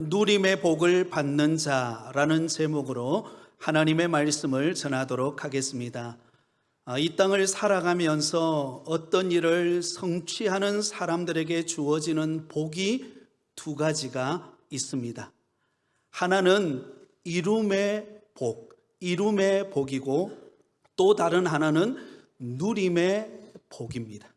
누림의 복을 받는 자라는 제목으로 하나님의 말씀을 전하도록 하겠습니다. 이 땅을 살아가면서 어떤 일을 성취하는 사람들에게 주어지는 복이 두 가지가 있습니다. 하나는 이룸의 이룸의 복이고 또 다른 하나는 누림의 복입니다.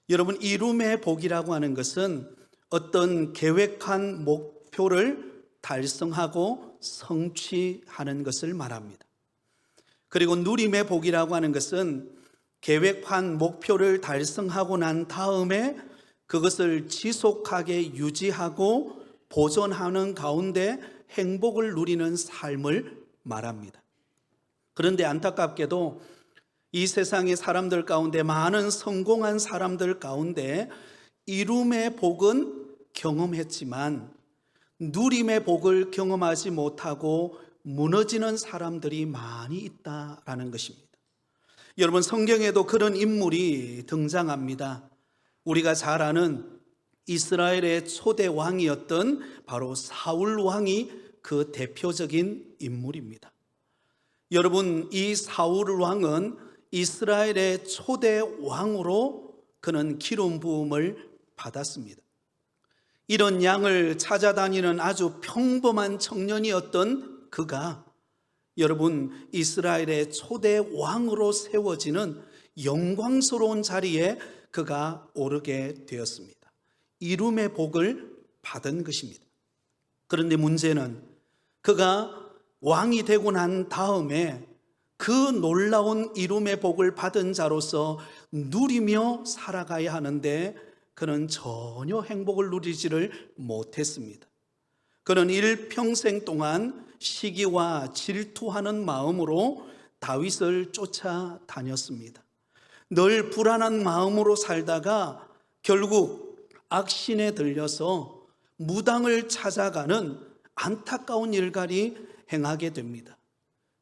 여러분, 이룸의 복이라고 하는 것은 어떤 계획한 목표를 달성하고 성취하는 것을 말합니다. 그리고 누림의 복이라고 하는 것은 계획한 목표를 달성하고 난 다음에 그것을 지속하게 유지하고 보존하는 가운데 행복을 누리는 삶을 말합니다. 그런데 안타깝게도 이 세상의 사람들 가운데, 많은 성공한 사람들 가운데 이룸의 복은 경험했지만 누림의 복을 경험하지 못하고 무너지는 사람들이 많이 있다라는 것입니다. 여러분, 성경에도 그런 인물이 등장합니다. 우리가 잘 아는 이스라엘의 초대 왕이었던 바로 사울 왕이 그 대표적인 인물입니다. 여러분, 이 사울 왕은 이스라엘의 초대 왕으로 그는 기름 부음을 받았습니다. 이런 양을 찾아다니는 아주 평범한 청년이었던 그가 여러분, 이스라엘의 초대 왕으로 세워지는 영광스러운 자리에 그가 오르게 되었습니다. 이룸의 복을 받은 것입니다. 그런데 문제는 그가 왕이 되고 난 다음에 그 놀라운 이룸의 복을 받은 자로서 누리며 살아가야 하는데 그는 전혀 행복을 누리지를 못했습니다. 그는 일평생 동안 시기와 질투하는 마음으로 다윗을 쫓아다녔습니다. 늘 불안한 마음으로 살다가 결국 악신에 들려서 무당을 찾아가는 안타까운 일갈이 행하게 됩니다.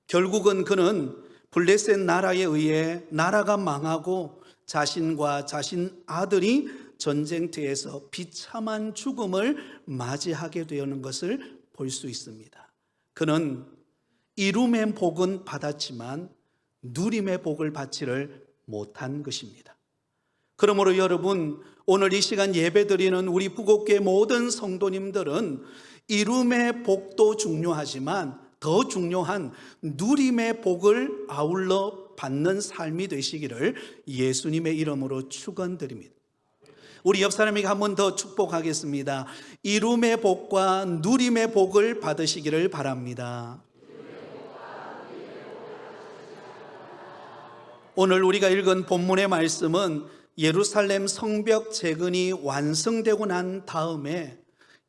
결국은 그는 블레셋 나라에 의해 나라가 망하고 자신과 자신 아들이 전쟁터에서 비참한 죽음을 맞이하게 되는 것을 볼 수 있습니다. 그는 이룸의 복은 받았지만 누림의 복을 받지를 못한 것입니다. 그러므로 여러분, 오늘 이 시간 예배드리는 우리 부곡교회 모든 성도님들은 이룸의 복도 중요하지만 더 중요한 누림의 복을 아울러 받는 삶이 되시기를 예수님의 이름으로 축원드립니다. 우리 옆 사람에게 한 번 더 축복하겠습니다. 이룸의 복과 누림의 복을 받으시기를 바랍니다. 오늘 우리가 읽은 본문의 말씀은 예루살렘 성벽 재건이 완성되고 난 다음에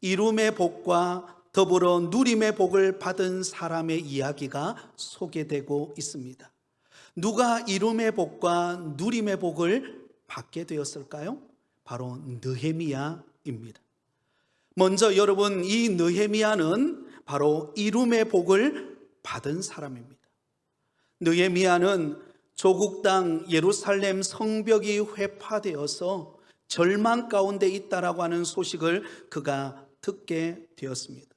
이룸의 복과 더불어 누림의 복을 받은 사람의 이야기가 소개되고 있습니다. 누가 이룸의 복과 누림의 복을 받게 되었을까요? 바로 느헤미야입니다. 먼저 여러분, 이 느헤미야는 바로 이룸의 복을 받은 사람입니다. 느헤미야는 조국 땅 예루살렘 성벽이 회파되어서 절망 가운데 있다라고 하는 소식을 그가 듣게 되었습니다.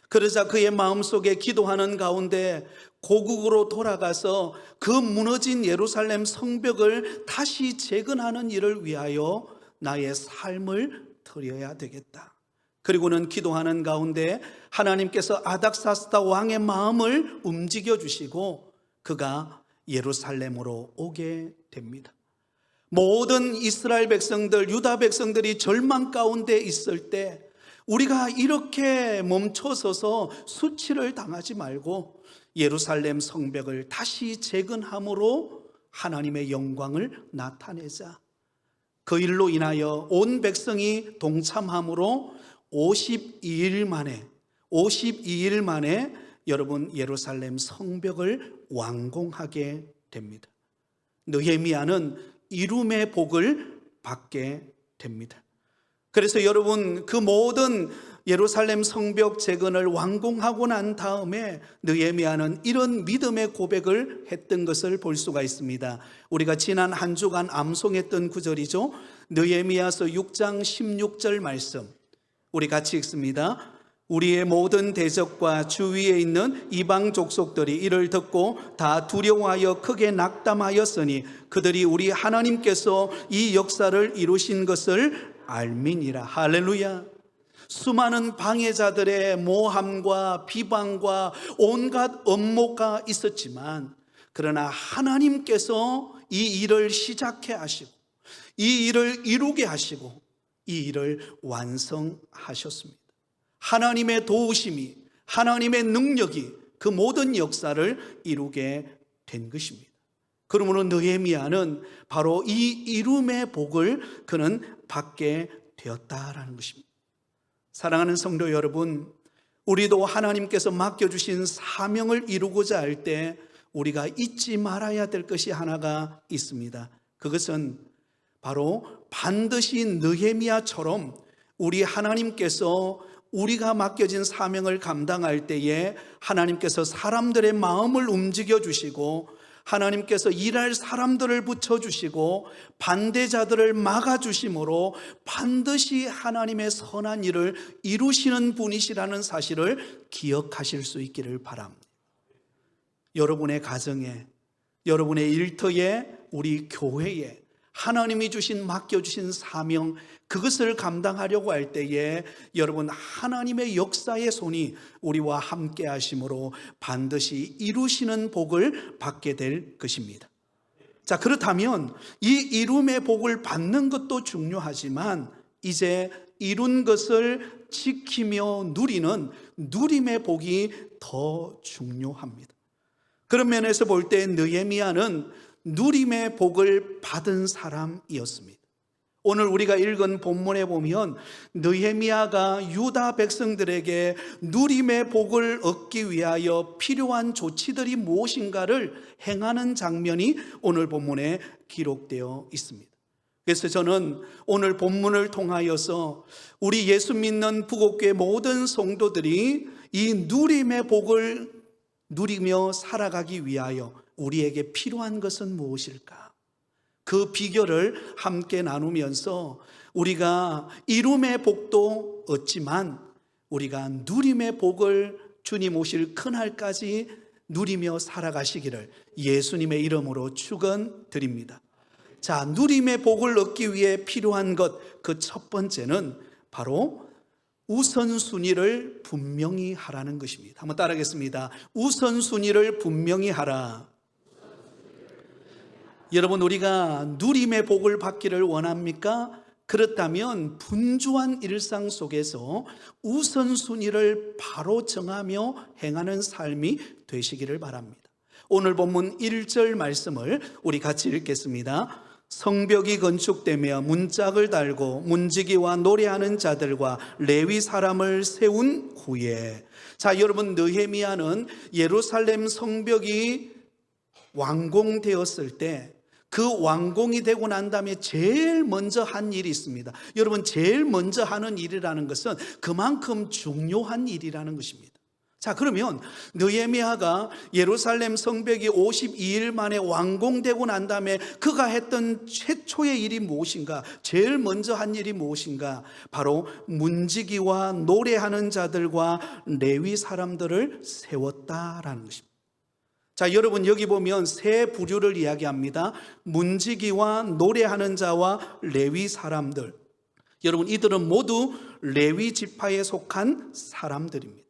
그러자 그의 마음속에 기도하는 가운데 고국으로 돌아가서 그 무너진 예루살렘 성벽을 다시 재건하는 일을 위하여 나의 삶을 드려야 되겠다. 그리고는 기도하는 가운데 하나님께서 아닥사스다 왕의 마음을 움직여 주시고 그가 예루살렘으로 오게 됩니다. 모든 이스라엘 백성들, 유다 백성들이 절망 가운데 있을 때 우리가 이렇게 멈춰서서 수치를 당하지 말고 예루살렘 성벽을 다시 재건함으로 하나님의 영광을 나타내자. 그 일로 인하여 온 백성이 동참함으로 52일 만에 여러분, 예루살렘 성벽을 완공하게 됩니다. 느헤미야는 이룸의 복을 받게 됩니다. 그래서 여러분, 그 모든 예루살렘 성벽 재건을 완공하고 난 다음에 느헤미야는 이런 믿음의 고백을 했던 것을 볼 수가 있습니다. 우리가 지난 한 주간 암송했던 구절이죠. 느헤미야서 6장 16절 말씀, 우리 같이 읽습니다. 우리의 모든 대적과 주위에 있는 이방 족속들이 이를 듣고 다 두려워하여 크게 낙담하였으니 그들이 우리 하나님께서 이 역사를 이루신 것을 알미니라. 할렐루야. 수많은 방해자들의 모함과 비방과 온갖 업무가 있었지만, 그러나 하나님께서 이 일을 시작해 하시고 이 일을 이루게 하시고 이 일을 완성하셨습니다. 하나님의 도우심이, 하나님의 능력이 그 모든 역사를 이루게 된 것입니다. 그러므로 느헤미야는 바로 이 이름의 복을 그는 받게 되었다라는 것입니다. 사랑하는 성도 여러분, 우리도 하나님께서 맡겨주신 사명을 이루고자 할 때 우리가 잊지 말아야 될 것이 하나가 있습니다. 그것은 바로 반드시 느헤미야처럼 우리 하나님께서 우리가 맡겨진 사명을 감당할 때에 하나님께서 사람들의 마음을 움직여 주시고 하나님께서 일할 사람들을 붙여주시고 반대자들을 막아주심으로 반드시 하나님의 선한 일을 이루시는 분이시라는 사실을 기억하실 수 있기를 바랍니다. 여러분의 가정에, 여러분의 일터에, 우리 교회에 하나님이 맡겨주신 사명, 그것을 감당하려고 할 때에 여러분, 하나님의 역사의 손이 우리와 함께 하심으로 반드시 이루시는 복을 받게 될 것입니다. 자, 그렇다면 이 이룸의 복을 받는 것도 중요하지만 이제 이룬 것을 지키며 누리는 누림의 복이 더 중요합니다. 그런 면에서 볼 때 느헤미야는 누림의 복을 받은 사람이었습니다. 오늘 우리가 읽은 본문에 보면 느헤미야가 유다 백성들에게 누림의 복을 얻기 위하여 필요한 조치들이 무엇인가를 행하는 장면이 오늘 본문에 기록되어 있습니다. 그래서 저는 오늘 본문을 통하여서 우리 예수 믿는 부곡교회 모든 성도들이 이 누림의 복을 누리며 살아가기 위하여 우리에게 필요한 것은 무엇일까? 그 비결을 함께 나누면서 우리가 이룸의 복도 얻지만 우리가 누림의 복을 주님 오실 그날까지 누리며 살아가시기를 예수님의 이름으로 축원드립니다. 자, 누림의 복을 얻기 위해 필요한 것, 그 첫 번째는 바로 우선순위를 분명히 하라는 것입니다. 한번 따라하겠습니다. 우선순위를 분명히 하라. 여러분, 우리가 누림의 복을 받기를 원합니까? 그렇다면 분주한 일상 속에서 우선순위를 바로 정하며 행하는 삶이 되시기를 바랍니다. 오늘 본문 1절 말씀을 우리 같이 읽겠습니다. 성벽이 건축되며 문짝을 달고 문지기와 노래하는 자들과 레위 사람을 세운 후에, 자, 여러분, 느헤미야는 예루살렘 성벽이 완공되었을 때 그 완공이 되고 난 다음에 제일 먼저 한 일이 있습니다. 여러분, 제일 먼저 하는 일이라는 것은 그만큼 중요한 일이라는 것입니다. 자, 그러면 느헤미야가 예루살렘 성벽이 52일 만에 완공되고 난 다음에 그가 했던 최초의 일이 무엇인가? 제일 먼저 한 일이 무엇인가? 바로 문지기와 노래하는 자들과 레위 사람들을 세웠다라는 것입니다. 자, 여러분, 여기 보면 세 부류를 이야기합니다. 문지기와 노래하는 자와 레위 사람들. 여러분, 이들은 모두 레위 지파에 속한 사람들입니다.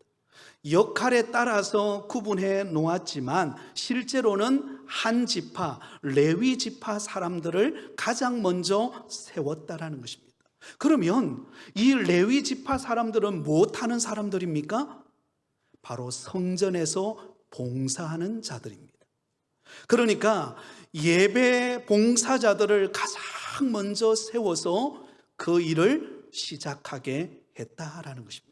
역할에 따라서 구분해 놓았지만 실제로는 한 지파, 레위 지파 사람들을 가장 먼저 세웠다라는 것입니다. 그러면 이 레위 지파 사람들은 무엇하는 사람들입니까? 바로 성전에서 봉사하는 자들입니다. 그러니까 예배 봉사자들을 가장 먼저 세워서 그 일을 시작하게 했다라는 것입니다.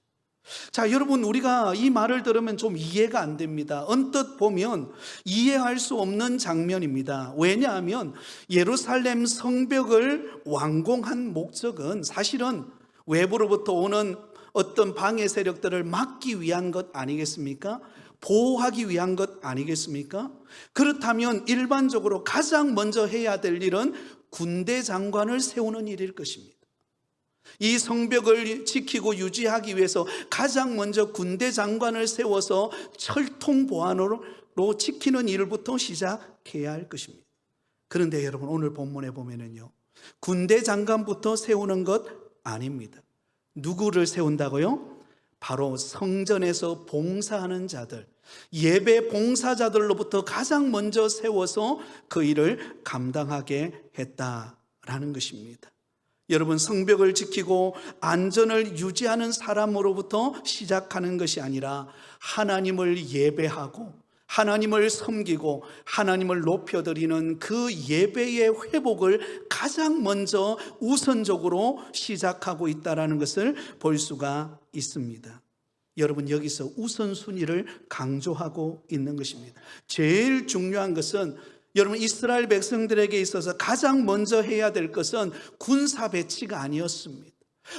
자, 여러분, 우리가 이 말을 들으면 좀 이해가 안 됩니다. 언뜻 보면 이해할 수 없는 장면입니다. 왜냐하면 예루살렘 성벽을 완공한 목적은 사실은 외부로부터 오는 어떤 방해 세력들을 막기 위한 것 아니겠습니까? 보호하기 위한 것 아니겠습니까? 그렇다면 일반적으로 가장 먼저 해야 될 일은 군대 장관을 세우는 일일 것입니다. 이 성벽을 지키고 유지하기 위해서 가장 먼저 군대 장관을 세워서 철통 보안으로 지키는 일부터 시작해야 할 것입니다. 그런데 여러분, 오늘 본문에 보면은요, 군대 장관부터 세우는 것 아닙니다. 누구를 세운다고요? 바로 성전에서 봉사하는 자들, 예배 봉사자들로부터 가장 먼저 세워서 그 일을 감당하게 했다라는 것입니다. 여러분, 성벽을 지키고 안전을 유지하는 사람으로부터 시작하는 것이 아니라 하나님을 예배하고 하나님을 섬기고 하나님을 높여드리는 그 예배의 회복을 가장 먼저 우선적으로 시작하고 있다는 것을 볼 수가 있습니다. 여러분, 여기서 우선순위를 강조하고 있는 것입니다. 제일 중요한 것은, 여러분, 이스라엘 백성들에게 있어서 가장 먼저 해야 될 것은 군사 배치가 아니었습니다.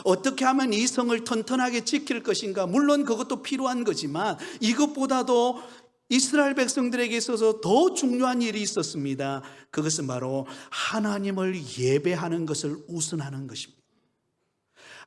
어떻게 하면 이 성을 튼튼하게 지킬 것인가, 물론 그것도 필요한 거지만 이것보다도 이스라엘 백성들에게 있어서 더 중요한 일이 있었습니다. 그것은 바로 하나님을 예배하는 것을 우선하는 것입니다.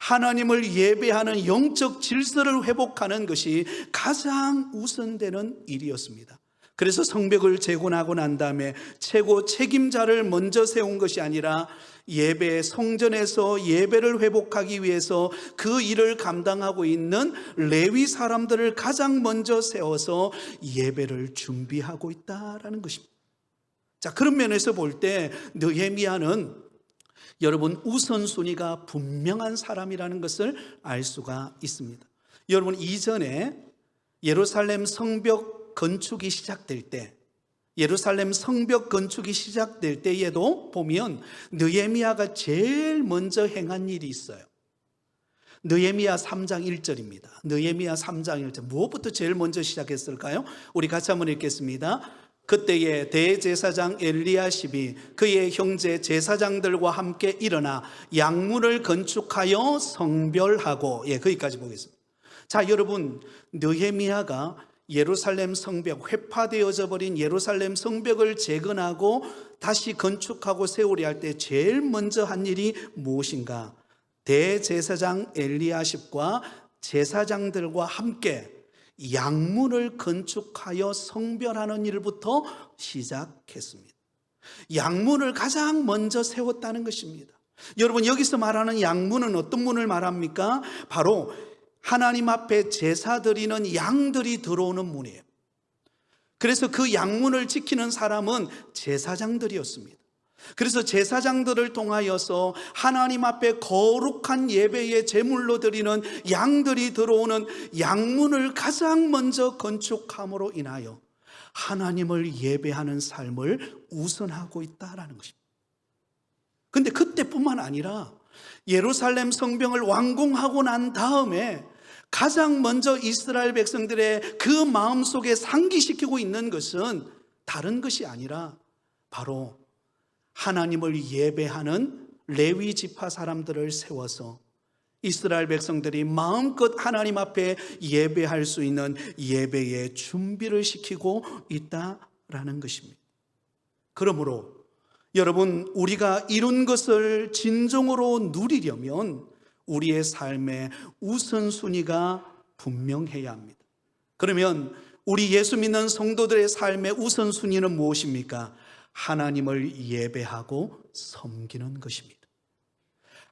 하나님을 예배하는 영적 질서를 회복하는 것이 가장 우선되는 일이었습니다. 그래서 성벽을 재건하고 난 다음에 최고 책임자를 먼저 세운 것이 아니라 예배, 성전에서 예배를 회복하기 위해서 그 일을 감당하고 있는 레위 사람들을 가장 먼저 세워서 예배를 준비하고 있다라는 것입니다. 자, 그런 면에서 볼 때 느헤미야는 여러분, 우선순위가 분명한 사람이라는 것을 알 수가 있습니다. 여러분, 이전에 예루살렘 성벽 건축이 시작될 때, 예루살렘 성벽 건축이 시작될 때에도 보면 느헤미야가 제일 먼저 행한 일이 있어요. 느헤미야 3장 1절입니다. 느헤미야 3장 1절. 무엇부터 제일 먼저 시작했을까요? 우리 같이 한번 읽겠습니다. 그때에 대제사장 엘리야십이 그의 형제 제사장들과 함께 일어나 양문을 건축하여 성별하고, 거기까지 보겠습니다. 자, 여러분, 느헤미야가 예루살렘 성벽, 회파되어져 버린 예루살렘 성벽을 재건하고 다시 건축하고 세우려 할 때 제일 먼저 한 일이 무엇인가? 대제사장 엘리야십과 제사장들과 함께 양문을 건축하여 성별하는 일부터 시작했습니다. 양문을 가장 먼저 세웠다는 것입니다. 여러분, 여기서 말하는 양문은 어떤 문을 말합니까? 바로 하나님 앞에 제사 드리는 양들이 들어오는 문이에요. 그래서 그 양문을 지키는 사람은 제사장들이었습니다. 그래서 제사장들을 통하여서 하나님 앞에 거룩한 예배의 제물로 드리는 양들이 들어오는 양문을 가장 먼저 건축함으로 인하여 하나님을 예배하는 삶을 우선하고 있다라는 것입니다. 그런데 그때뿐만 아니라 예루살렘 성벽을 완공하고 난 다음에 가장 먼저 이스라엘 백성들의 그 마음속에 상기시키고 있는 것은 다른 것이 아니라 바로 하나님을 예배하는 레위 지파 사람들을 세워서 이스라엘 백성들이 마음껏 하나님 앞에 예배할 수 있는 예배의 준비를 시키고 있다라는 것입니다. 그러므로 여러분, 우리가 이룬 것을 진정으로 누리려면 우리의 삶의 우선순위가 분명해야 합니다. 그러면 우리 예수 믿는 성도들의 삶의 우선순위는 무엇입니까? 하나님을 예배하고 섬기는 것입니다.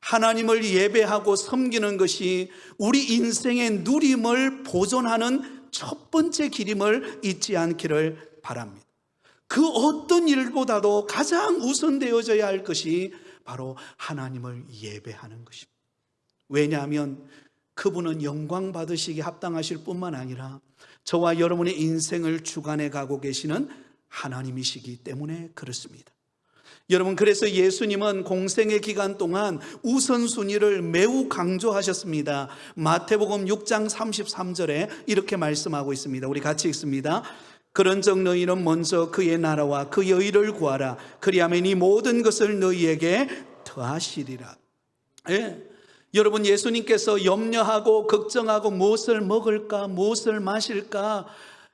하나님을 예배하고 섬기는 것이 우리 인생의 누림을 보존하는 첫 번째 길임을 잊지 않기를 바랍니다. 그 어떤 일보다도 가장 우선되어져야 할 것이 바로 하나님을 예배하는 것입니다. 왜냐하면 그분은 영광 받으시기에 합당하실 뿐만 아니라 저와 여러분의 인생을 주관해 가고 계시는 하나님이시기 때문에 그렇습니다. 여러분, 그래서 예수님은 공생의 기간 동안 우선순위를 매우 강조하셨습니다. 마태복음 6장 33절에 이렇게 말씀하고 있습니다. 우리 같이 읽습니다. 그런즉 너희는 먼저 그의 나라와 그의 의를 구하라. 그리하면 이 모든 것을 너희에게 더하시리라. 여러분, 예수님께서 염려하고 걱정하고 무엇을 먹을까, 무엇을 마실까,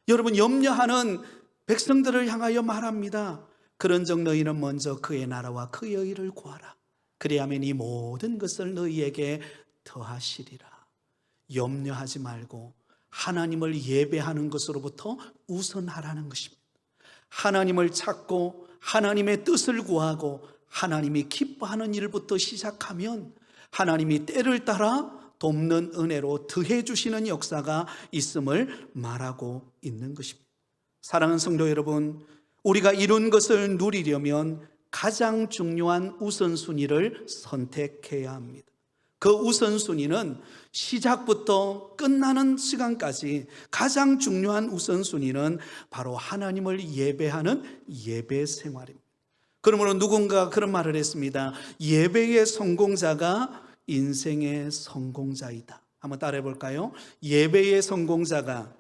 여러분 염려하는 백성들을 향하여 말합니다. 그런즉 너희는 먼저 그의 나라와 그의 의를 구하라. 그리하면 이 모든 것을 너희에게 더하시리라. 염려하지 말고 하나님을 예배하는 것으로부터 우선하라는 것입니다. 하나님을 찾고 하나님의 뜻을 구하고 하나님이 기뻐하는 일부터 시작하면 하나님이 때를 따라 돕는 은혜로 더해 주시는 역사가 있음을 말하고 있는 것입니다. 사랑하는 성도 여러분, 우리가 이룬 것을 누리려면 가장 중요한 우선순위를 선택해야 합니다. 그 우선순위는 시작부터 끝나는 시간까지 가장 중요한 우선순위는 바로 하나님을 예배하는 예배 생활입니다. 그러므로 누군가 그런 말을 했습니다. 예배의 성공자가 인생의 성공자이다. 한번 따라해 볼까요? 예배의 성공자가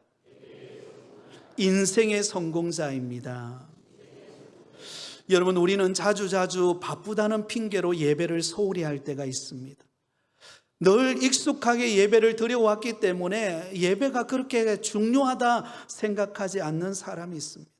인생의 성공자입니다. 여러분, 우리는 자주자주 바쁘다는 핑계로 예배를 소홀히 할 때가 있습니다. 늘 익숙하게 예배를 드려왔기 때문에 예배가 그렇게 중요하다 생각하지 않는 사람이 있습니다.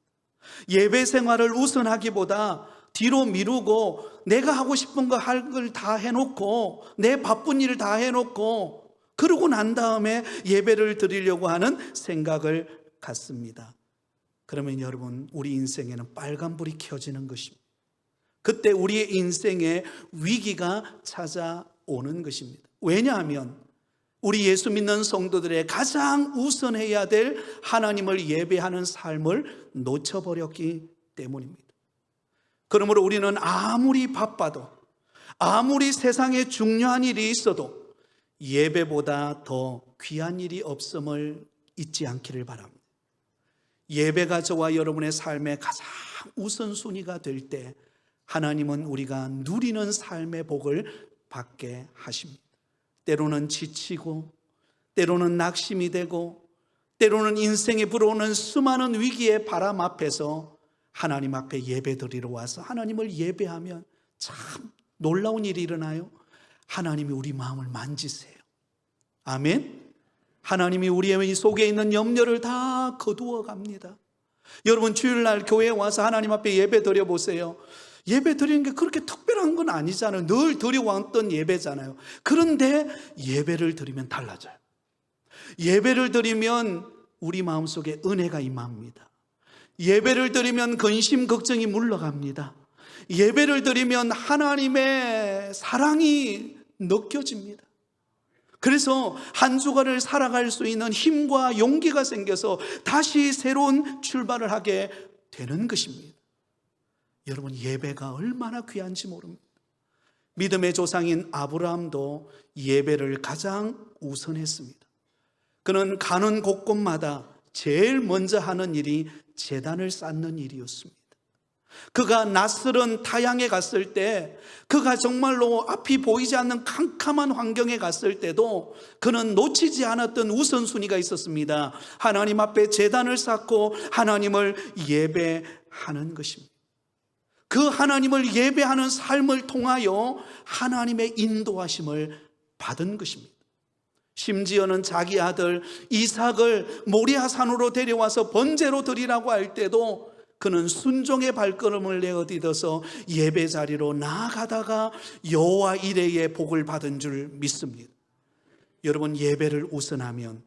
예배 생활을 우선하기보다 뒤로 미루고 내가 하고 싶은 거 할 걸 다 해놓고 내 바쁜 일을 다 해놓고 그러고 난 다음에 예배를 드리려고 하는 생각을 갖습니다. 그러면 여러분, 우리 인생에는 빨간불이 켜지는 것입니다. 그때 우리의 인생에 위기가 찾아오는 것입니다. 왜냐하면 우리 예수 믿는 성도들의 가장 우선해야 될 하나님을 예배하는 삶을 놓쳐버렸기 때문입니다. 그러므로 우리는 아무리 바빠도 아무리 세상에 중요한 일이 있어도 예배보다 더 귀한 일이 없음을 잊지 않기를 바랍니다. 예배가 저와 여러분의 삶의 가장 우선순위가 될 때 하나님은 우리가 누리는 삶의 복을 받게 하십니다. 때로는 지치고 때로는 낙심이 되고 때로는 인생에 불어오는 수많은 위기의 바람 앞에서 하나님 앞에 예배드리러 와서 하나님을 예배하면 참 놀라운 일이 일어나요. 하나님이 우리 마음을 만지세요. 아멘. 하나님이 우리의 속에 있는 염려를 다 거두어 갑니다. 여러분, 주일날 교회에 와서 하나님 앞에 예배 드려 보세요. 예배 드리는 게 그렇게 특별한 건 아니잖아요. 늘 드려왔던 예배잖아요. 그런데 예배를 드리면 달라져요. 예배를 드리면 우리 마음속에 은혜가 임합니다. 예배를 드리면 근심 걱정이 물러갑니다. 예배를 드리면 하나님의 사랑이 느껴집니다. 그래서 한 주간을 살아갈 수 있는 힘과 용기가 생겨서 다시 새로운 출발을 하게 되는 것입니다. 여러분, 예배가 얼마나 귀한지 모릅니다. 믿음의 조상인 아브라함도 예배를 가장 우선했습니다. 그는 가는 곳곳마다 제일 먼저 하는 일이 제단을 쌓는 일이었습니다. 그가 낯설은 타향에 갔을 때, 그가 정말로 앞이 보이지 않는 캄캄한 환경에 갔을 때도 그는 놓치지 않았던 우선순위가 있었습니다. 하나님 앞에 제단을 쌓고 하나님을 예배하는 것입니다. 그 하나님을 예배하는 삶을 통하여 하나님의 인도하심을 받은 것입니다. 심지어는 자기 아들 이삭을 모리아 산으로 데려와서 번제로 드리라고 할 때도 그는 순종의 발걸음을 내어디뎌서 예배 자리로 나아가다가 여호와 이레의 복을 받은 줄 믿습니다. 여러분, 예배를 우선하면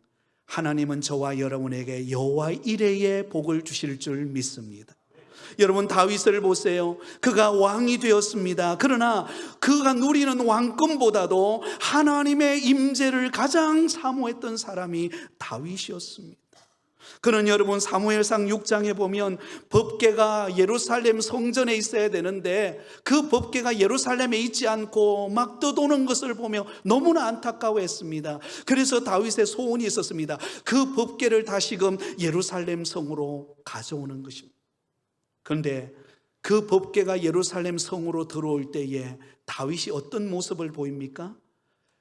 하나님은 저와 여러분에게 여호와 이레의 복을 주실 줄 믿습니다. 여러분, 다윗을 보세요. 그가 왕이 되었습니다. 그러나 그가 누리는 왕권보다도 하나님의 임재를 가장 사모했던 사람이 다윗이었습니다. 그는 여러분, 사무엘상 6장에 보면 법궤가 예루살렘 성전에 있어야 되는데 그 법궤가 예루살렘에 있지 않고 막 떠도는 것을 보며 너무나 안타까워했습니다. 그래서 다윗의 소원이 있었습니다. 그 법궤를 다시금 예루살렘 성으로 가져오는 것입니다. 그런데 그 법궤가 예루살렘 성으로 들어올 때에 다윗이 어떤 모습을 보입니까?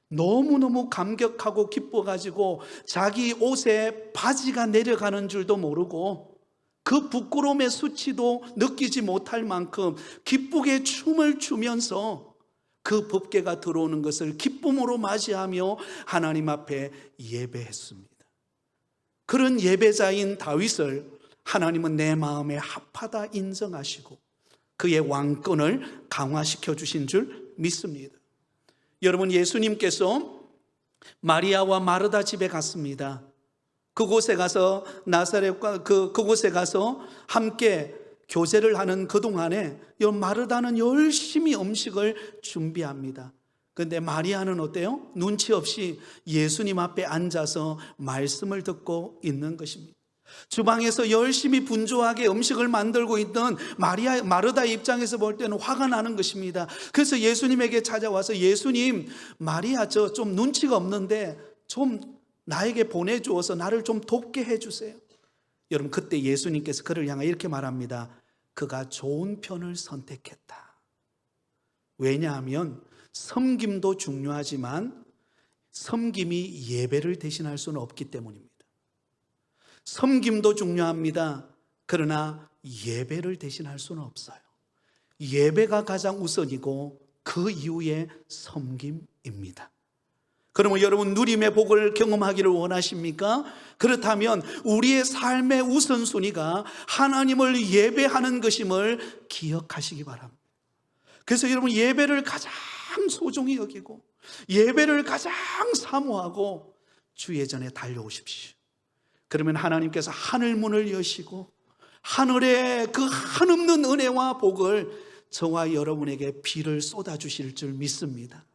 너무너무 감격하고 기뻐가지고 자기 옷에 바지가 내려가는 줄도 모르고 그 부끄러움의 수치도 느끼지 못할 만큼 기쁘게 춤을 추면서 그 법궤가 들어오는 것을 기쁨으로 맞이하며 하나님 앞에 예배했습니다. 그런 예배자인 다윗을 하나님은 내 마음에 합하다 인정하시고 그의 왕권을 강화시켜 주신 줄 믿습니다. 여러분, 예수님께서 마리아와 마르다 집에 갔습니다. 그곳에 가서 나사렛과 그곳에 가서 함께 교제를 하는 그동안에 마르다는 열심히 음식을 준비합니다. 그런데 마리아는 어때요? 눈치 없이 예수님 앞에 앉아서 말씀을 듣고 있는 것입니다. 주방에서 열심히 분주하게 음식을 만들고 있던 마르다의 입장에서 볼 때는 화가 나는 것입니다. 그래서 예수님에게 찾아와서, 예수님, 마리아 저 좀 눈치가 없는데 좀 나에게 보내주어서 나를 좀 돕게 해주세요. 여러분, 그때 예수님께서 그를 향해 이렇게 말합니다. 그가 좋은 편을 선택했다. 왜냐하면 섬김도 중요하지만 섬김이 예배를 대신할 수는 없기 때문입니다. 섬김도 중요합니다. 그러나 예배를 대신할 수는 없어요. 예배가 가장 우선이고 그 이후에 섬김입니다. 그러면 여러분, 누림의 복을 경험하기를 원하십니까? 그렇다면 우리의 삶의 우선순위가 하나님을 예배하는 것임을 기억하시기 바랍니다. 그래서 여러분, 예배를 가장 소중히 여기고 예배를 가장 사모하고 주의 전에 달려오십시오. 그러면 하나님께서 하늘문을 여시고 하늘의 그 한없는 은혜와 복을 저와 여러분에게 비를 쏟아주실 줄 믿습니다.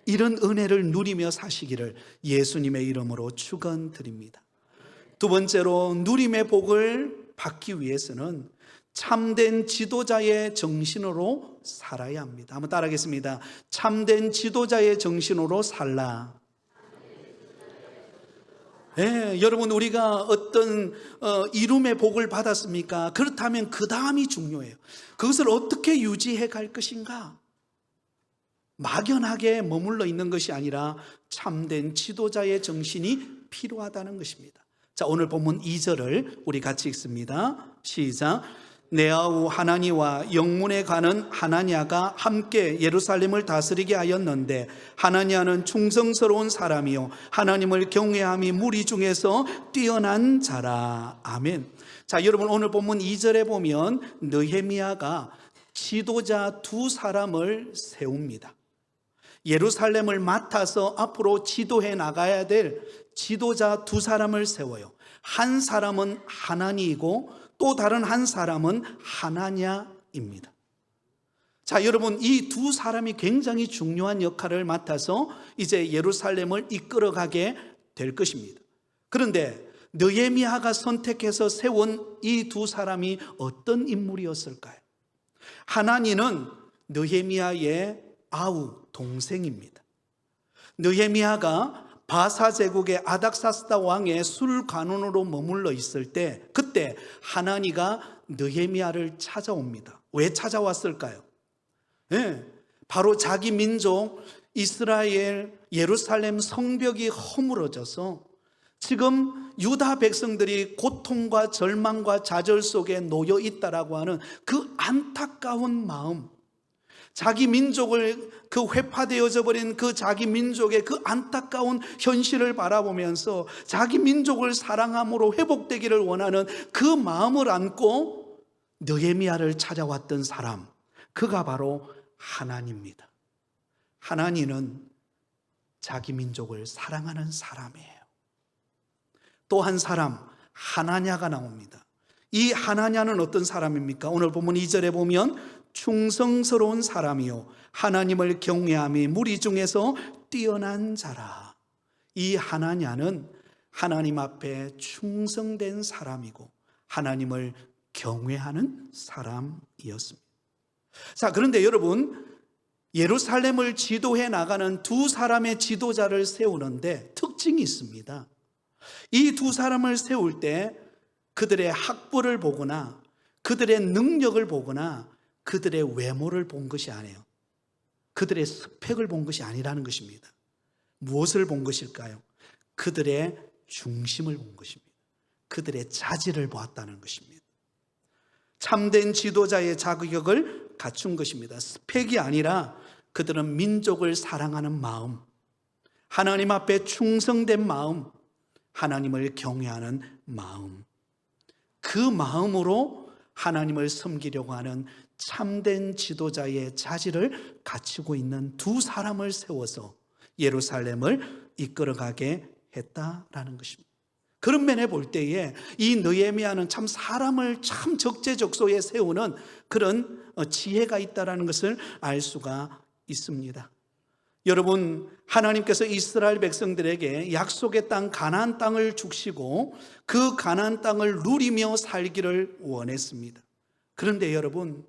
이런 은혜를 누리며 사시기를 예수님의 이름으로 축원드립니다. 두 번째로, 누림의 복을 받기 위해서는 참된 지도자의 정신으로 살아야 합니다. 한번 따라하겠습니다. 참된 지도자의 정신으로 살라. 네, 여러분, 우리가 어떤 이룸의 복을 받았습니까? 그렇다면 그 다음이 중요해요. 그것을 어떻게 유지해 갈 것인가? 막연하게 머물러 있는 것이 아니라 참된 지도자의 정신이 필요하다는 것입니다. 자, 오늘 본문 2절을 우리 같이 읽습니다. 시작. 내 아우 하나니와 영문에 가는 하나냐가 함께 예루살렘을 다스리게 하였는데 하나냐는 충성스러운 사람이요 하나님을 경외함이 무리 중에서 뛰어난 자라. 아멘. 자, 여러분, 오늘 본문 2절에 보면 느헤미야가 지도자 두 사람을 세웁니다. 예루살렘을 맡아서 앞으로 지도해 나가야 될 지도자 두 사람을 세워요. 한 사람은 하나니이고 또 다른 한 사람은 하나냐입니다. 자, 여러분, 이 두 사람이 굉장히 중요한 역할을 맡아서 이제 예루살렘을 이끌어가게 될 것입니다. 그런데 느헤미야가 선택해서 세운 이 두 사람이 어떤 인물이었을까요? 하나니는 느헤미야의 아우 동생입니다. 느헤미야가 바사 제국의 아닥사스다 왕의 술관원으로 머물러 있을 때 그때 하나니가 느헤미야를 찾아옵니다. 왜 찾아왔을까요? 네, 바로 자기 민족 이스라엘 예루살렘 성벽이 허물어져서 지금 유다 백성들이 고통과 절망과 좌절 속에 놓여 있다라고 하는 그 안타까운 마음, 자기 민족을 그 회파되어져 버린 그 자기 민족의 그 안타까운 현실을 바라보면서 자기 민족을 사랑함으로 회복되기를 원하는 그 마음을 안고 느헤미야를 찾아왔던 사람, 그가 바로 하나니입니다. 하나니는 자기 민족을 사랑하는 사람이에요. 또 한 사람, 하나냐가 나옵니다. 이 하나냐는 어떤 사람입니까? 오늘 본문 2절에 보면 충성스러운 사람이요 하나님을 경외함이 무리 중에서 뛰어난 자라. 이 하나냐는 하나님 앞에 충성된 사람이고 하나님을 경외하는 사람이었습니다. 자, 그런데 여러분, 예루살렘을 지도해 나가는 두 사람의 지도자를 세우는데 특징이 있습니다. 이 두 사람을 세울 때 그들의 학벌을 보거나 그들의 능력을 보거나 그들의 외모를 본 것이 아니에요. 그들의 스펙을 본 것이 아니라는 것입니다. 무엇을 본 것일까요? 그들의 중심을 본 것입니다. 그들의 자질을 보았다는 것입니다. 참된 지도자의 자격을 갖춘 것입니다. 스펙이 아니라 그들은 민족을 사랑하는 마음, 하나님 앞에 충성된 마음, 하나님을 경외하는 마음, 그 마음으로 하나님을 섬기려고 하는 참된 지도자의 자질을 갖추고 있는 두 사람을 세워서 예루살렘을 이끌어가게 했다라는 것입니다. 그런 면에 볼 때에 이 느헤미야는 참 사람을 참 적재적소에 세우는 그런 지혜가 있다라는 것을 알 수가 있습니다. 여러분, 하나님께서 이스라엘 백성들에게 약속의 땅 가나안 땅을 주시고 그 가나안 땅을 누리며 살기를 원했습니다. 그런데 여러분,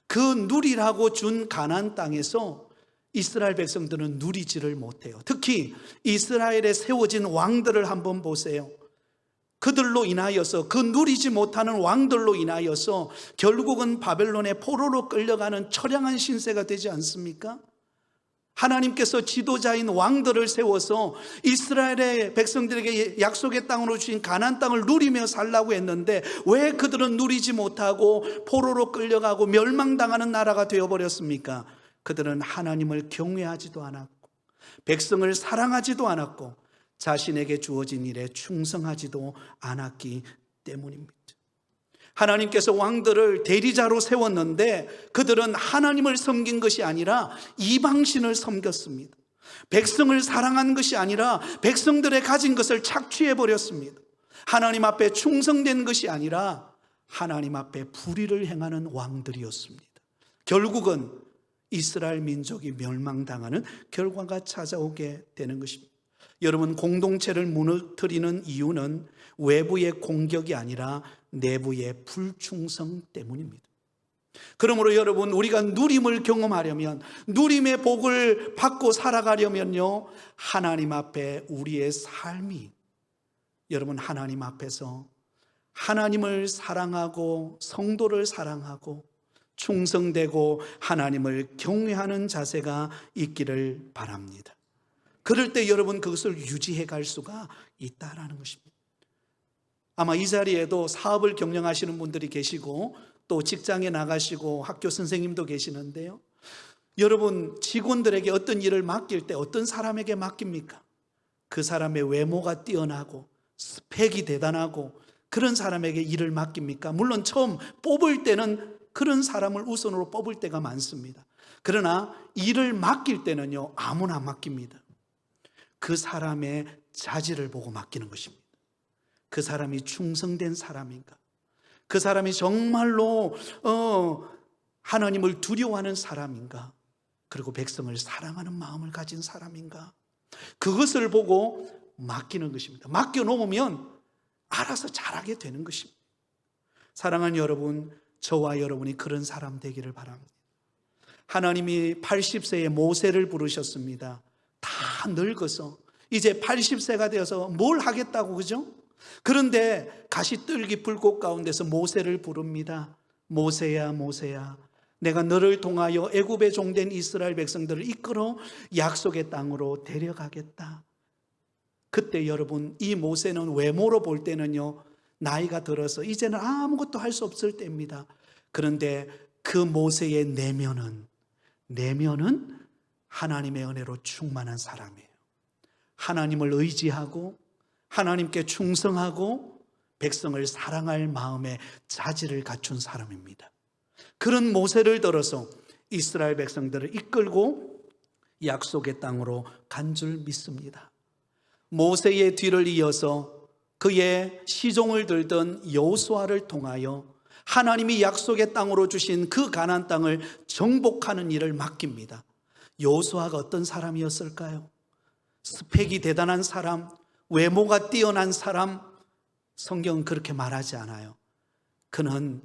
그 누리라고 준 가나안 땅에서 이스라엘 백성들은 누리지를 못해요. 특히 이스라엘에 세워진 왕들을 한번 보세요. 그들로 인하여서, 그 누리지 못하는 왕들로 인하여서 결국은 바벨론의 포로로 끌려가는 처량한 신세가 되지 않습니까? 하나님께서 지도자인 왕들을 세워서 이스라엘의 백성들에게 약속의 땅으로 주신 가나안 땅을 누리며 살라고 했는데 왜 그들은 누리지 못하고 포로로 끌려가고 멸망당하는 나라가 되어버렸습니까? 그들은 하나님을 경외하지도 않았고 백성을 사랑하지도 않았고 자신에게 주어진 일에 충성하지도 않았기 때문입니다. 하나님께서 왕들을 대리자로 세웠는데 그들은 하나님을 섬긴 것이 아니라 이방신을 섬겼습니다. 백성을 사랑한 것이 아니라 백성들의 가진 것을 착취해 버렸습니다. 하나님 앞에 충성된 것이 아니라 하나님 앞에 불의를 행하는 왕들이었습니다. 결국은 이스라엘 민족이 멸망당하는 결과가 찾아오게 되는 것입니다. 여러분, 공동체를 무너뜨리는 이유는 외부의 공격이 아니라 내부의 불충성 때문입니다. 그러므로 여러분, 우리가 누림을 경험하려면, 누림의 복을 받고 살아가려면요, 하나님 앞에 우리의 삶이, 여러분, 하나님 앞에서 하나님을 사랑하고 성도를 사랑하고 충성되고 하나님을 경외하는 자세가 있기를 바랍니다. 그럴 때 여러분, 그것을 유지해 갈 수가 있다라는 것입니다. 아마 이 자리에도 사업을 경영하시는 분들이 계시고 또 직장에 나가시고 학교 선생님도 계시는데요, 여러분, 직원들에게 어떤 일을 맡길 때 어떤 사람에게 맡깁니까? 그 사람의 외모가 뛰어나고 스펙이 대단하고 그런 사람에게 일을 맡깁니까? 물론 처음 뽑을 때는 그런 사람을 우선으로 뽑을 때가 많습니다. 그러나 일을 맡길 때는요, 아무나 맡깁니다. 그 사람의 자질을 보고 맡기는 것입니다. 그 사람이 충성된 사람인가? 그 사람이 정말로 하나님을 두려워하는 사람인가? 그리고 백성을 사랑하는 마음을 가진 사람인가? 그것을 보고 맡기는 것입니다. 맡겨놓으면 알아서 잘하게 되는 것입니다. 사랑하는 여러분, 저와 여러분이 그런 사람 되기를 바랍니다. 하나님이 80세에 모세를 부르셨습니다. 다 늙어서 이제 80세가 되어서 뭘 하겠다고, 그죠? 그런데 가시떨기 불꽃 가운데서 모세를 부릅니다. 모세야, 모세야, 내가 너를 통하여 애굽의 종된 이스라엘 백성들을 이끌어 약속의 땅으로 데려가겠다. 그때 여러분, 이 모세는 외모로 볼 때는요, 나이가 들어서 이제는 아무것도 할 수 없을 때입니다. 그런데 그 모세의 내면은 하나님의 은혜로 충만한 사람이에요. 하나님을 의지하고 하나님께 충성하고 백성을 사랑할 마음의 자질을 갖춘 사람입니다. 그런 모세를 들어서 이스라엘 백성들을 이끌고 약속의 땅으로 간 줄 믿습니다. 모세의 뒤를 이어서 그의 시종을 들던 여호수아를 통하여 하나님이 약속의 땅으로 주신 그 가나안 땅을 정복하는 일을 맡깁니다. 여호수아가 어떤 사람이었을까요? 스펙이 대단한 사람, 외모가 뛰어난 사람, 성경은 그렇게 말하지 않아요. 그는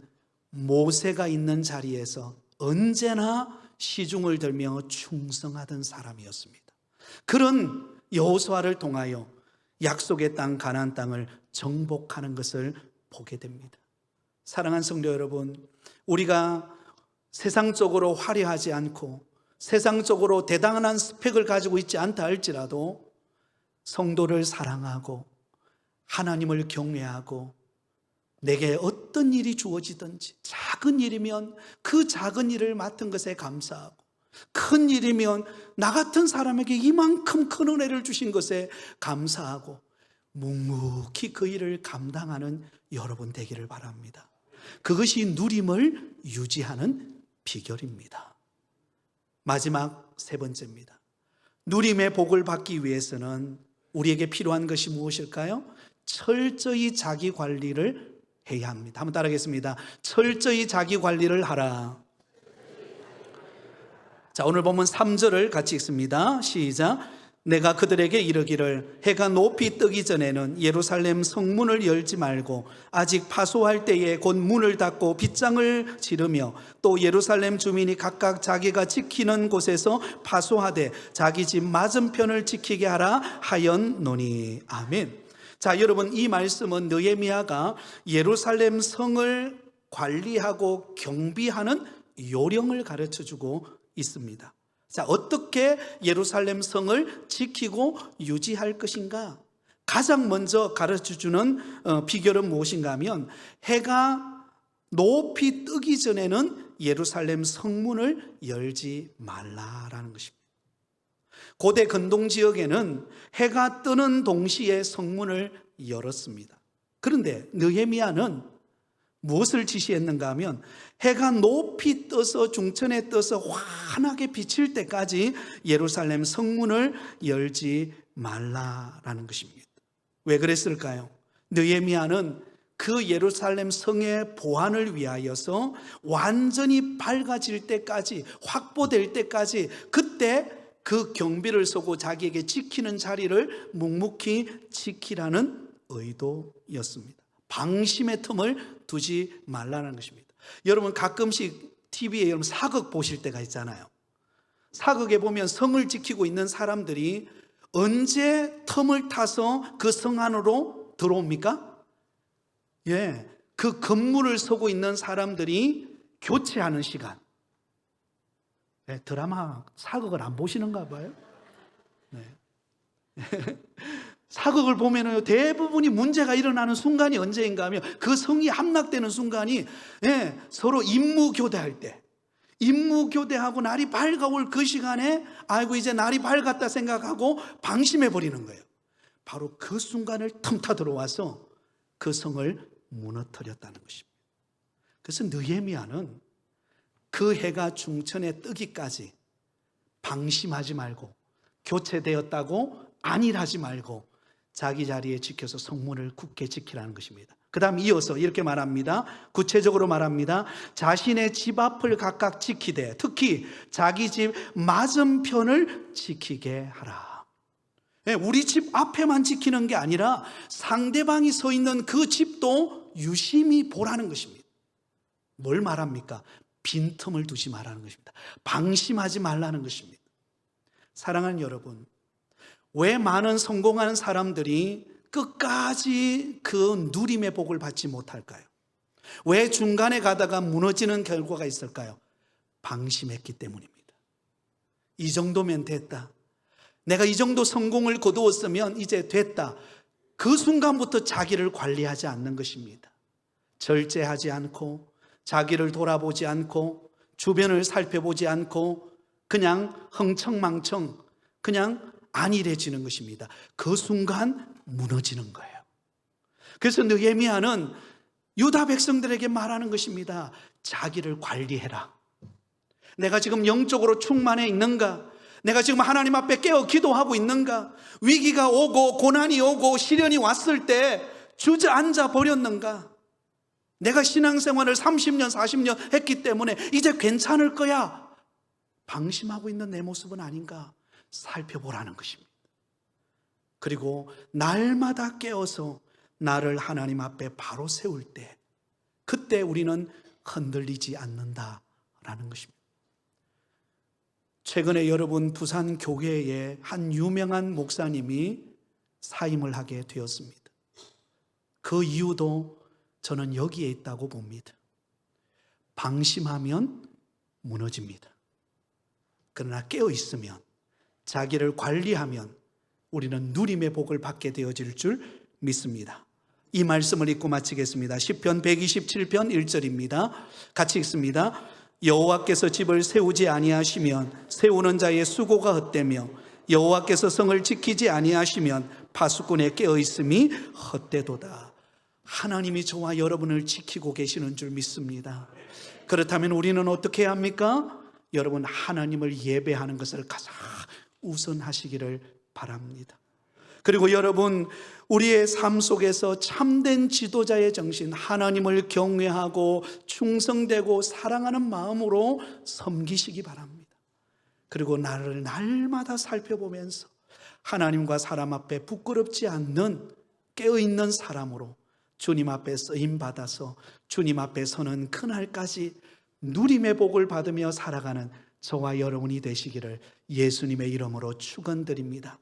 모세가 있는 자리에서 언제나 시중을 들며 충성하던 사람이었습니다. 그런 여호수아를 통하여 약속의 땅 가나안 땅을 정복하는 것을 보게 됩니다. 사랑하는 성도 여러분, 우리가 세상적으로 화려하지 않고 세상적으로 대단한 스펙을 가지고 있지 않다 할지라도 성도를 사랑하고 하나님을 경외하고 내게 어떤 일이 주어지든지 작은 일이면 그 작은 일을 맡은 것에 감사하고 큰 일이면 나 같은 사람에게 이만큼 큰 은혜를 주신 것에 감사하고 묵묵히 그 일을 감당하는 여러분 되기를 바랍니다. 그것이 누림을 유지하는 비결입니다. 마지막 세 번째입니다. 누림의 복을 받기 위해서는 우리에게 필요한 것이 무엇일까요? 철저히 자기 관리를 해야 합니다. 한번 따라하겠습니다. 철저히 자기 관리를 하라. 자, 오늘 보면 3절을 같이 읽습니다. 시작. 내가 그들에게 이르기를 해가 높이 뜨기 전에는 예루살렘 성문을 열지 말고 아직 파소할 때에 곧 문을 닫고 빗장을 지르며 또 예루살렘 주민이 각각 자기가 지키는 곳에서 파소하되 자기 집 맞은편을 지키게 하라 하였노니. 아멘. 자, 여러분, 이 말씀은 느헤미야가 예루살렘 성을 관리하고 경비하는 요령을 가르쳐주고 있습니다. 자, 어떻게 예루살렘 성을 지키고 유지할 것인가? 가장 먼저 가르쳐주는 비결은 무엇인가 하면 해가 높이 뜨기 전에는 예루살렘 성문을 열지 말라라는 것입니다. 고대 근동 지역에는 해가 뜨는 동시에 성문을 열었습니다. 그런데 느헤미야는 무엇을 지시했는가 하면 해가 높이 떠서 중천에 떠서 환하게 비칠 때까지 예루살렘 성문을 열지 말라라는 것입니다. 왜 그랬을까요? 느헤미야는 그 예루살렘 성의 보안을 위하여서 완전히 밝아질 때까지, 확보될 때까지, 그때 그 경비를 서고 자기에게 지키는 자리를 묵묵히 지키라는 의도였습니다. 방심의 틈을 두지 말라는 것입니다. 여러분, 가끔씩 TV에 여러분 사극 보실 때가 있잖아요. 사극에 보면 성을 지키고 있는 사람들이 언제 틈을 타서 그 성 안으로 들어옵니까? 예, 그 건물을 서고 있는 사람들이 교체하는 시간. 네, 드라마 사극을 안 보시는가 봐요. 네. 사극을 보면은 대부분이 문제가 일어나는 순간이 언제인가 하면 그 성이 함락되는 순간이, 예, 서로 임무교대할 때, 임무교대하고 날이 밝아올 그 시간에 아이고 이제 날이 밝았다 생각하고 방심해 버리는 거예요. 바로 그 순간을 틈타 들어와서 그 성을 무너뜨렸다는 것입니다. 그래서 느헤미야는 그 해가 중천에 뜨기까지 방심하지 말고, 교체되었다고 안일하지 말고 자기 자리에 지켜서 성문을 굳게 지키라는 것입니다. 그 다음 이어서 이렇게 말합니다. 구체적으로 말합니다. 자신의 집 앞을 각각 지키되 특히 자기 집 맞은편을 지키게 하라. 우리 집 앞에만 지키는 게 아니라 상대방이 서 있는 그 집도 유심히 보라는 것입니다. 뭘 말합니까? 빈틈을 두지 말라는 것입니다. 방심하지 말라는 것입니다. 사랑하는 여러분, 왜 많은 성공하는 사람들이 끝까지 그 누림의 복을 받지 못할까요? 왜 중간에 가다가 무너지는 결과가 있을까요? 방심했기 때문입니다. 이 정도면 됐다. 내가 이 정도 성공을 거두었으면 이제 됐다. 그 순간부터 자기를 관리하지 않는 것입니다. 절제하지 않고 자기를 돌아보지 않고 주변을 살펴보지 않고 그냥 흥청망청 그냥 안일해지는 것입니다. 그 순간 무너지는 거예요. 그래서 느헤미야는 유다 백성들에게 말하는 것입니다. 자기를 관리해라. 내가 지금 영적으로 충만해 있는가? 내가 지금 하나님 앞에 깨어 기도하고 있는가? 위기가 오고 고난이 오고 시련이 왔을 때 주저앉아 버렸는가? 내가 신앙생활을 30년 40년 했기 때문에 이제 괜찮을 거야, 방심하고 있는 내 모습은 아닌가 살펴보라는 것입니다. 그리고 날마다 깨어서 나를 하나님 앞에 바로 세울 때 그때 우리는 흔들리지 않는다라는 것입니다. 최근에 여러분 부산 교회에 한 유명한 목사님이 사임을 하게 되었습니다. 그 이유도 저는 여기에 있다고 봅니다. 방심하면 무너집니다. 그러나 깨어 있으면, 자기를 관리하면 우리는 누림의 복을 받게 되어질 줄 믿습니다. 이 말씀을 읽고 마치겠습니다. 시편 127편 1절입니다. 같이 읽습니다. 여호와께서 집을 세우지 아니하시면 세우는 자의 수고가 헛되며 여호와께서 성을 지키지 아니하시면 파수꾼의 깨어있음이 헛되도다. 하나님이 저와 여러분을 지키고 계시는 줄 믿습니다. 그렇다면 우리는 어떻게 해야 합니까? 여러분, 하나님을 예배하는 것을 가장 우선하시기를 바랍니다. 그리고 여러분, 우리의 삶 속에서 참된 지도자의 정신, 하나님을 경외하고 충성되고 사랑하는 마음으로 섬기시기 바랍니다. 그리고 나를 날마다 살펴보면서 하나님과 사람 앞에 부끄럽지 않는 깨어있는 사람으로 주님 앞에 쓰임받아서 주님 앞에 서는 그날까지 누림의 복을 받으며 살아가는 저와 여러분이 되시기를 예수님의 이름으로 축원드립니다.